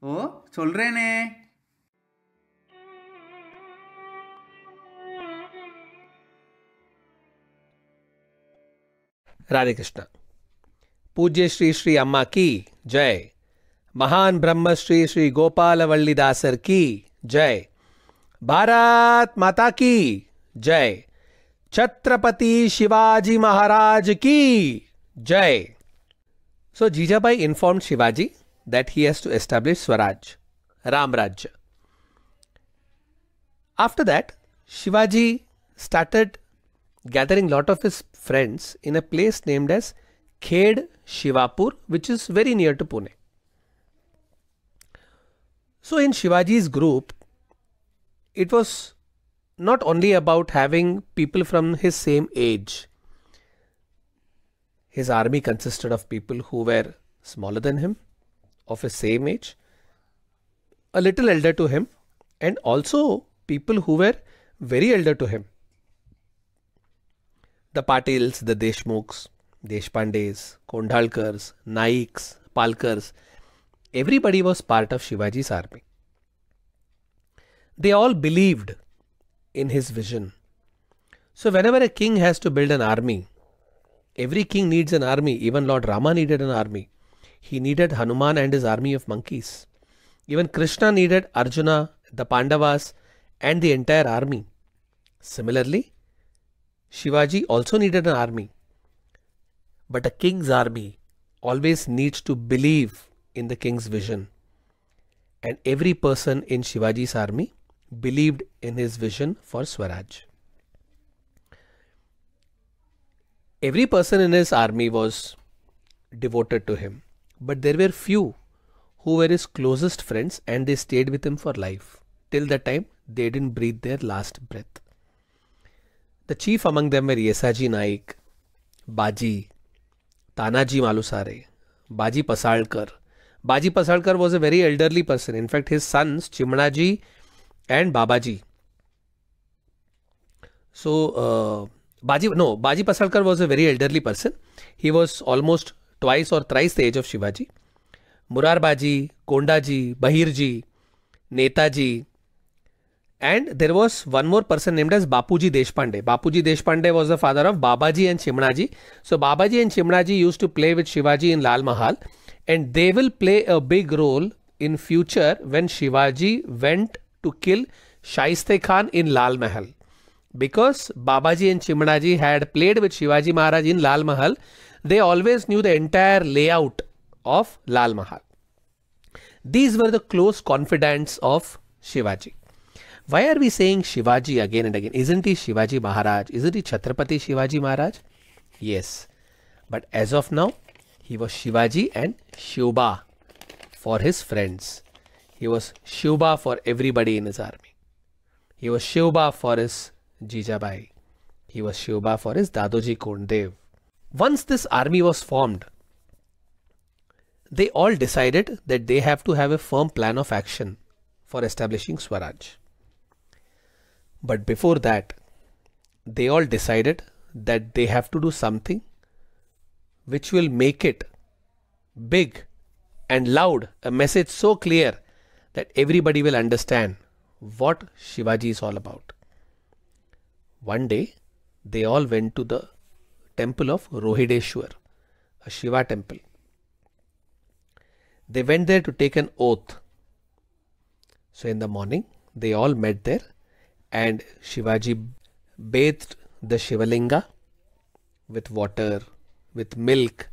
ஓ, சொல்றேனே. राधे कृष्णा। पूज्य श्री श्री अम्मा की जय। महान ब्रह्म श्री श्री गोपाल वल्लीदासर की जय। भारत माता की जय। छत्रपति शिवाजी महाराज की जय। So Jijabai informed Shivaji that he has to establish Swaraj, Ram Rajya. After that, Shivaji started gathering lot of his friends in a place named as Khed Shivapur, which is very near to Pune. So in Shivaji's group, it was not only about having people from his same age. His army consisted of people who were smaller than him, of his same age, a little elder to him, and also people who were very elder to him. The Patils, the Deshmukhs, Deshpandes, Kondhalkars, Naiks, Palkars, everybody was part of Shivaji's army. They all believed in his vision. So whenever a king has to build an army, every king needs an army. Even Lord Rama needed an army. He needed Hanuman and his army of monkeys. Even Krishna needed Arjuna, the Pandavas, and the entire army. Similarly, Shivaji also needed an army. But a king's army always needs to believe in the king's vision. And every person in Shivaji's army believed in his vision for Swaraj. Every person in his army was devoted to him, but there were few who were his closest friends and they stayed with him for life, till the time they didn't breathe their last breath. The chief among them were Yesaji Naik, Baji, Tanaji Malusare, Baji Pasalkar. Baji Pasalkar was a very elderly person. In fact, his sons, Chimnaji and Babaji. Baji Pasalkar was a very elderly person. He was almost twice or thrice the age of Shivaji. Murarbaji, Kondaji, Bahirji, Netaji, and there was one more person named as Bapuji Deshpande. Bapuji Deshpande was the father of Babaji and Chimnaji. So Babaji and Chimnaji used to play with Shivaji in Lal Mahal, and they will play a big role in future when Shivaji went to kill Shaiste Khan in Lal Mahal. Because Babaji and Chimnaji had played with Shivaji Maharaj in Lal Mahal, they always knew the entire layout of Lal Mahal. These were the close confidants of Shivaji. Why are we saying Shivaji again and again? Isn't he Shivaji Maharaj? Isn't he Chhatrapati Shivaji Maharaj? Yes. But as of now, he was Shivaji and Shubha for his friends. He was Shubha for everybody in his army. He was Shubha for his Jijabai. He was Shubha for his Dadoji Kondev. Once this army was formed, they all decided that they have to have a firm plan of action for establishing Swaraj. But before that, they all decided that they have to do something which will make it big and loud, a message so clear that everybody will understand what Shivaji is all about. One day, they all went to the temple of Rohideshwar, a Shiva temple. They went there to take an oath. So in the morning, they all met there and Shivaji bathed the Shivalinga with water, with milk,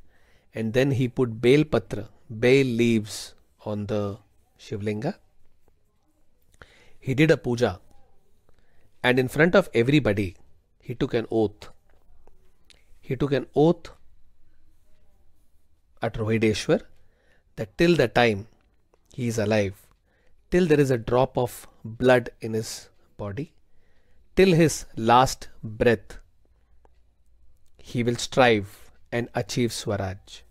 and then he put Bel Patra, Bel leaves on the Shivlinga. He did a puja. And in front of everybody, he took an oath. He took an oath at Rohideshwar that till the time he is alive, till there is a drop of blood in his body, till his last breath, he will strive and achieve Swaraj.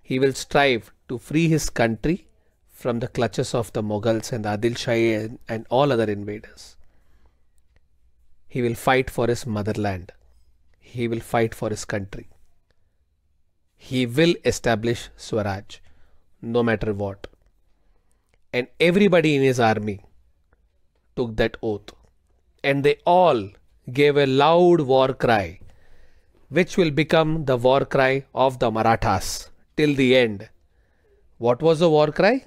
He will strive to free his country from the clutches of the Mughals and the Adil Shahi and all other invaders. He will fight for his motherland. He will fight for his country. He will establish Swaraj, no matter what. and everybody in his army took that oath, and they all gave a loud war cry, which will become the war cry of the Marathas till the end. What was the war cry?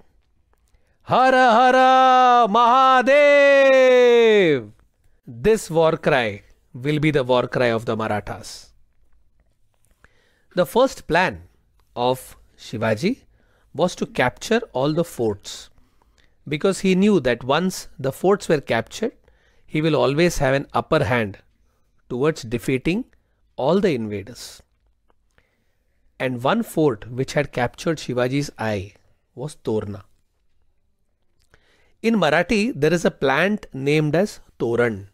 Hara Hara Mahadev! This war cry will be the war cry of the Marathas. The first plan of Shivaji was to capture all the forts, because he knew that once the forts were captured, he will always have an upper hand towards defeating all the invaders. And one fort which had captured Shivaji's eye was Torna. In Marathi, there is a plant named as Toran.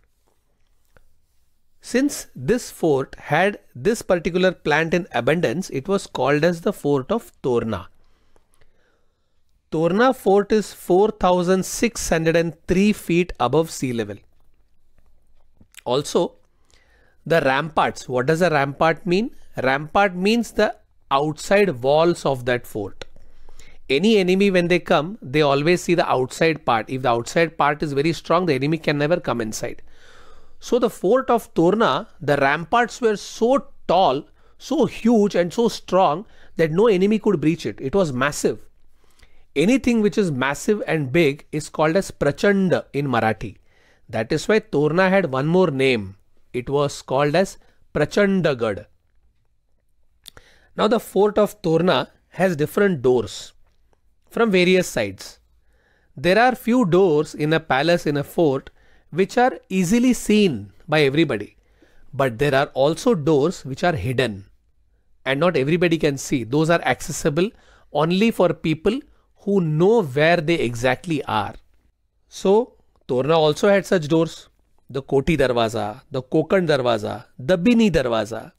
Since this fort had this particular plant in abundance, it was called as the fort of Torna. Torna fort is 4,603 feet above sea level. Also, the ramparts. What does a rampart mean? Rampart means the outside walls of that fort. Any enemy, when they come, they always see the outside part. If the outside part is very strong, the enemy can never come inside. So the fort of Torna, the ramparts were so tall, so huge and so strong that no enemy could breach it. It was massive. Anything which is massive and big is called as Prachanda in Marathi. That is why Torna had one more name. It was called as Prachandagad. Now the fort of Torna has different doors from various sides. There are few doors in a palace, in a fort, which are easily seen by everybody. But there are also doors which are hidden and not everybody can see. Those are accessible only for people who know where they exactly are. So Torna also had such doors. The Koti Darwaza, the Kokand Darwaza, the Bini Darwaza.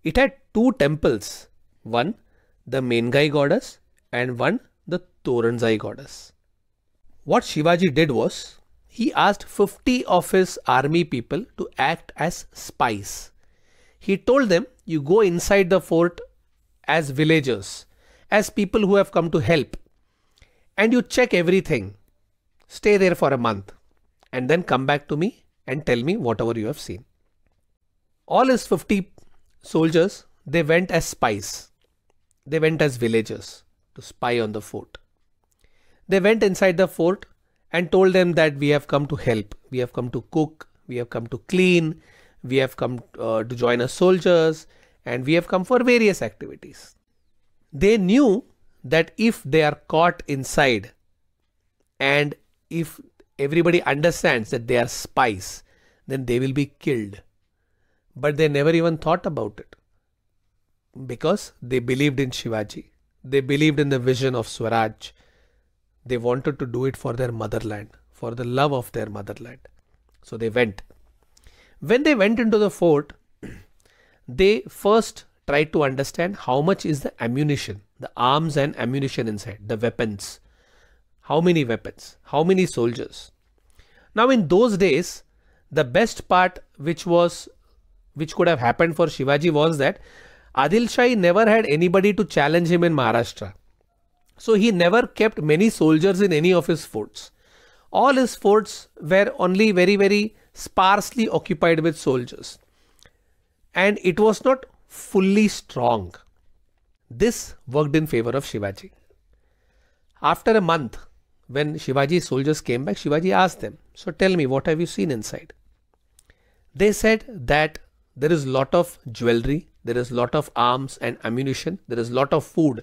It had two temples. One, the Mengai goddess, and one, the Toranzai goddess. What Shivaji did was, he asked 50 of his army people to act as spies. He told them, you go inside the fort as villagers, as people who have come to help, and you check everything. Stay there for a month and then come back to me and tell me whatever you have seen. All his 50 soldiers, they went as spies. They went as villagers to spy on the fort. They went inside the fort and told them that we have come to help. We have come to cook. We have come to clean. We have come to join as soldiers, and we have come for various activities. They knew that if they are caught inside and if everybody understands that they are spies, then they will be killed. But they never even thought about it, because they believed in Shivaji. They believed in the vision of Swaraj. They wanted to do it for their motherland, for the love of their motherland. So they went. When they went into the fort, they first tried to understand how much is the ammunition, the arms and ammunition inside, the weapons. How many weapons? How many soldiers? Now in those days, the best part which could have happened for Shivaji was that Adil Shah never had anybody to challenge him in Maharashtra. So he never kept many soldiers in any of his forts. All his forts were only very, very sparsely occupied with soldiers. And it was not fully strong. This worked in favor of Shivaji. After a month, when Shivaji's soldiers came back, Shivaji asked them, so tell me, what have you seen inside? They said that there is lot of jewelry, there is lot of arms and ammunition, there is lot of food,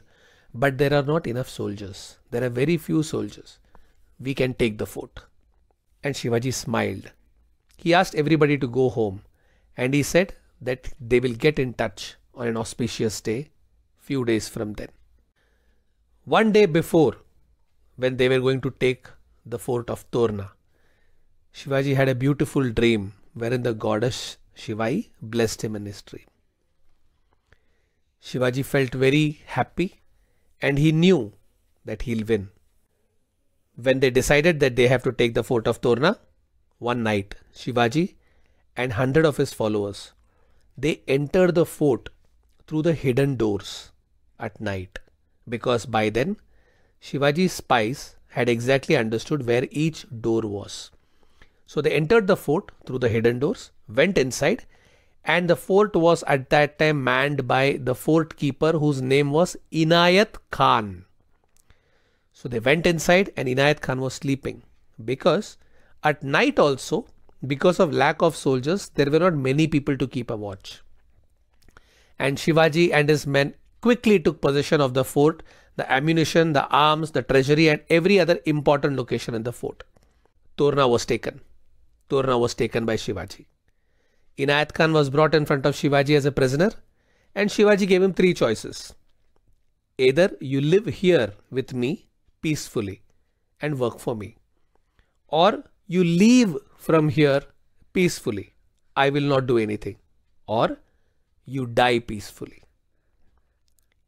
but there are not enough soldiers. There are very few soldiers. We can take the fort. And Shivaji smiled. He asked everybody to go home, and he said that they will get in touch on an auspicious day, few days from then. One day before, when they were going to take the fort of Torna, Shivaji had a beautiful dream wherein the goddess Shivai blessed him in his dream. Shivaji felt very happy and he knew that he'll win. When they decided that they have to take the fort of Torna, one night Shivaji and 100 of his followers, they entered the fort through the hidden doors at night, because by then Shivaji's spies had exactly understood where each door was. So they entered the fort through the hidden doors, went inside, and the fort was at that time manned by the fort keeper whose name was Inayat Khan. So they went inside and Inayat Khan was sleeping because at night also, because of lack of soldiers, there were not many people to keep a watch. And Shivaji and his men quickly took possession of the fort, the ammunition, the arms, the treasury and every other important location in the fort. Torna was taken. Torna was taken by Shivaji. Inayat Khan was brought in front of Shivaji as a prisoner and Shivaji gave him three choices. Either you live here with me peacefully and work for me, or you leave from here peacefully, I will not do anything, or you die peacefully.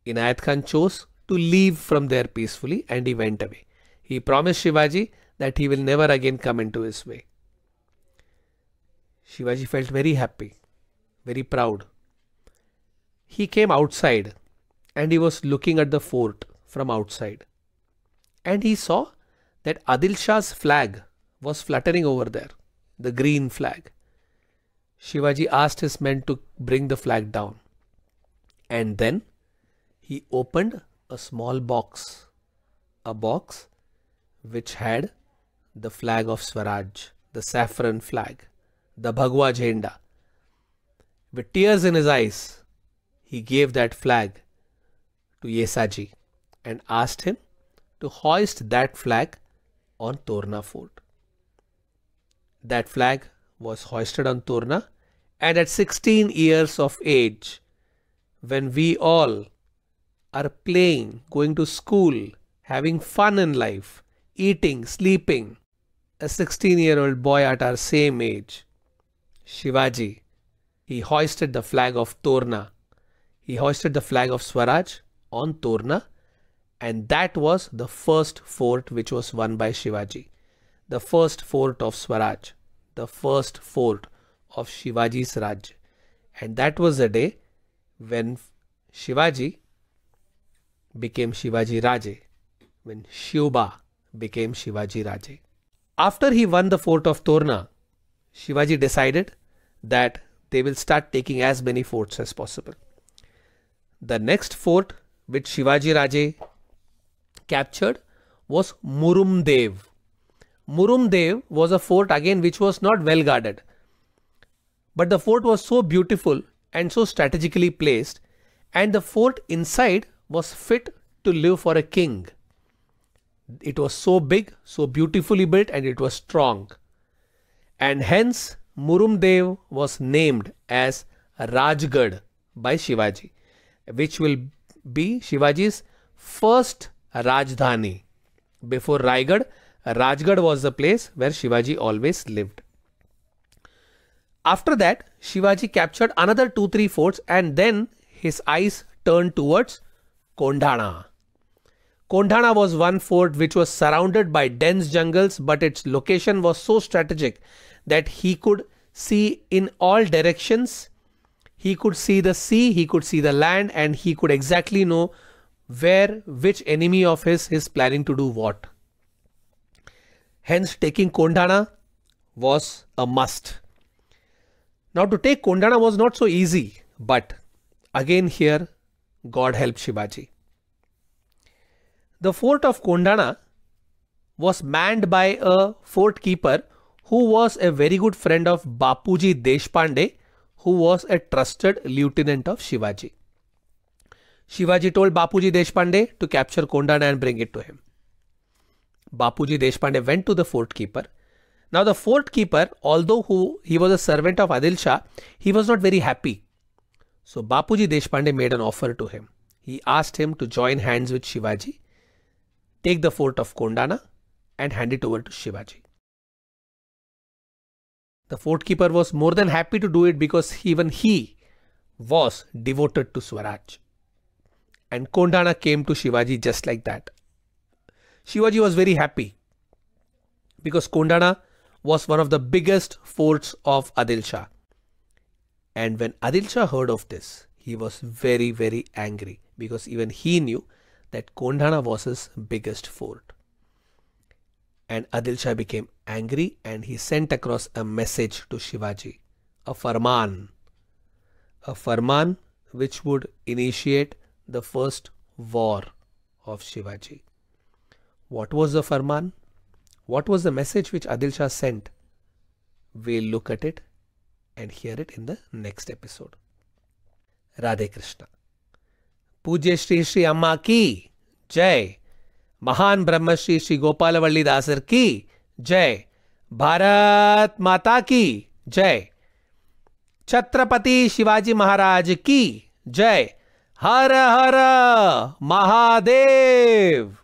Inayat Khan chose to leave from there peacefully and he went away. He promised Shivaji that he will never again come into his way. Shivaji felt very happy, very proud. He came outside and he was looking at the fort from outside. And he saw that Adil Shah's flag was fluttering over there, the green flag. Shivaji asked his men to bring the flag down. And then he opened a small box, a box which had the flag of Swaraj, the saffron flag, the Bhagwa Jhenda. With tears in his eyes, he gave that flag to Yesaji and asked him to hoist that flag on Torna fort. That flag was hoisted on Torna, and at 16 years of age, when we all are playing, going to school, having fun in life, eating, sleeping, a 16-year-old boy at our same age, Shivaji, he hoisted the flag of Torna. He hoisted the flag of Swaraj on Torna, and that was the first fort which was won by Shivaji. The first fort of Swaraj, the first fort of Shivaji's Raj. And that was the day when Shivaji became Shivaji Raje, when Shiva became Shivaji Raje. After he won the fort of Torna, Shivaji decided that they will start taking as many forts as possible. The next fort which Shivaji Raje captured was Murumdev. Murumdev was a fort again which was not well guarded. But the fort was so beautiful and so strategically placed, and the fort inside was fit to live for a king. It was so big, so beautifully built, and it was strong. And hence Murumdev was named as Rajgarh by Shivaji, which will be Shivaji's first Rajdhani. Before Raigad, Rajgarh was the place where Shivaji always lived. After that, Shivaji captured another 2-3 forts and then his eyes turned towards Kondhana. Kondhana was one fort which was surrounded by dense jungles, but its location was so strategic that he could see in all directions. He could see the sea, he could see the land, and he could exactly know which enemy of his is planning to do what. Hence, taking Kondhana was a must. Now, to take Kondhana was not so easy, but again here, God helped Shivaji. The fort of Kondhana was manned by a fort keeper who was a very good friend of Bapuji Deshpande, who was a trusted lieutenant of Shivaji. Shivaji told Bapuji Deshpande to capture Kondhana and bring it to him. Bapuji Deshpande went to the fort keeper. Now the fort keeper, although he was a servant of Adil Shah, he was not very happy. So Bapuji Deshpande made an offer to him. He asked him to join hands with Shivaji, take the fort of Kondhana and hand it over to Shivaji. The fort keeper was more than happy to do it because even he was devoted to Swaraj. And Kondhana came to Shivaji just like that. Shivaji was very happy because Kondhana was one of the biggest forts of Adil Shah. And when Adil Shah heard of this, he was very, very angry because even he knew that Kondhana was his biggest fort. And Adil Shah became angry and he sent across a message to Shivaji, a farman which would initiate the first war of Shivaji. What was the farman? What was the message which Adil Shah sent? We'll look at it and hear it in the next episode. Radhe Krishna. पूज्य श्री श्री अम्मा की जय. महान ब्रह्मश्री श्री गोपालवल्ली दासर की जय. भारत माता की जय. छत्रपति शिवाजी महाराज की जय. हर हर महादेव.